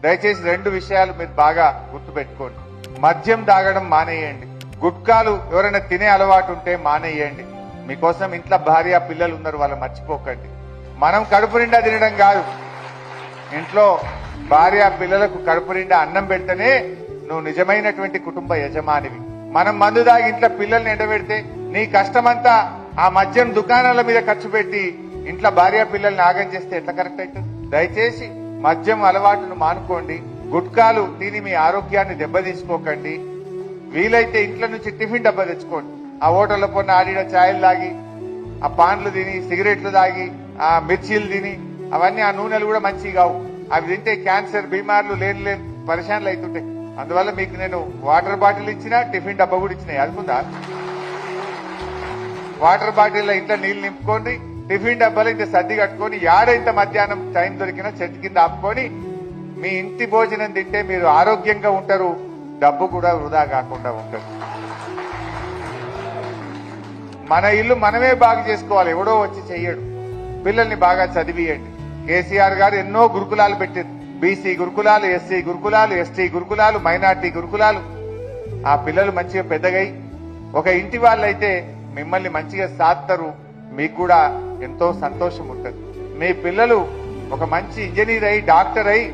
దయచేసి రెండు విషయాలు మీరు బాగా గుర్తుపెట్టుకోండి. మద్యం తాగడం మానేయండి. గుట్కాలు ఎవరైనా తినే అలవాటు ఉంటే మానేయండి. మీకోసం ఇంట్లో భార్య పిల్లలు ఉన్నారు, వాళ్ళు మర్చిపోకండి. మనం కడుపు నిండా తినడం కాదు, ఇంట్లో భార్య పిల్లలకు కడుపు నిండా అన్నం పెడితేనే నువ్వు నిజమైనటువంటి కుటుంబ యజమానివి. మనం మందు దాగి ఇంట్లో పిల్లల్ని ఎండబెడితే నీ కష్టమంతా ఆ మద్యం దుకాణాల మీద ఖర్చు పెట్టి ఇంట్లో భార్య పిల్లల్ని ఆగం చేస్తే ఎట్లా కరెక్ట్ అవుతుంది? దయచేసి మద్యం అలవాటును మానుకోండి. గుట్కాలు తిని మీ ఆరోగ్యాన్ని దెబ్బతీసుకోకండి. వీలైతే ఇంట్లో నుంచి టిఫిన్ డబ్బా తెచ్చుకోండి. ఆ హోటల్లో పోయిన ఆడిన ఛాయలు తాగి, ఆ పాన్లు తిని, సిగరెట్లు తాగి, ఆ మిర్చీలు తిని, అవన్నీ ఆ నూనెలు కూడా మంచివి కావు. అవి తింటే క్యాన్సర్ బీమార్లు లేని పరిశాన్లు అవుతుంటాయి. అందువల్ల మీకు నేను వాటర్ బాటిల్ ఇచ్చినా, టిఫిన్ డబ్బా కూడా ఇచ్చినాయి. అనుకుందా? వాటర్ బాటిల్లో ఇంట్లో నీళ్లు నింపుకోండి, టిఫిన్ డబ్బాలో ఇంత సర్ది కట్టుకొని ఇంత మధ్యాహ్నం టైం దొరికినా చెట్టు కింద ఆపుకొని మీ ఇంటి భోజనం తింటే మీరు ఆరోగ్యంగా ఉంటారు, డబ్బు కూడా వృధా కాకుండా ఉంటుంది. మన ఇల్లు మనమే బాగు చేసుకోవాలి, ఎవడో వచ్చి చెయ్యడు. పిల్లల్ని బాగా చదివియండి. కేసీఆర్ గారు ఎన్నో గురుకులాలు పెట్టారు. బీసీ గురుకులాలు, ఎస్సీ గురుకులాలు, ఎస్టీ గురుకులాలు, మైనార్టీ గురుకులాలు. ఆ పిల్లలు మంచిగా పెద్దగై ఒక ఇంటి వాళ్ళైతే మిమ్మల్ని మంచిగా సాత్తారు. మీకు కూడా ఎంతో సంతోషం ఉంటుంది. మీ పిల్లలు ఒక మంచి ఇంజనీర్ అయి, డాక్టర్ అయి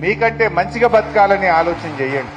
మీకంటే మంచిగా బతకాలని ఆలోచన చేయండి.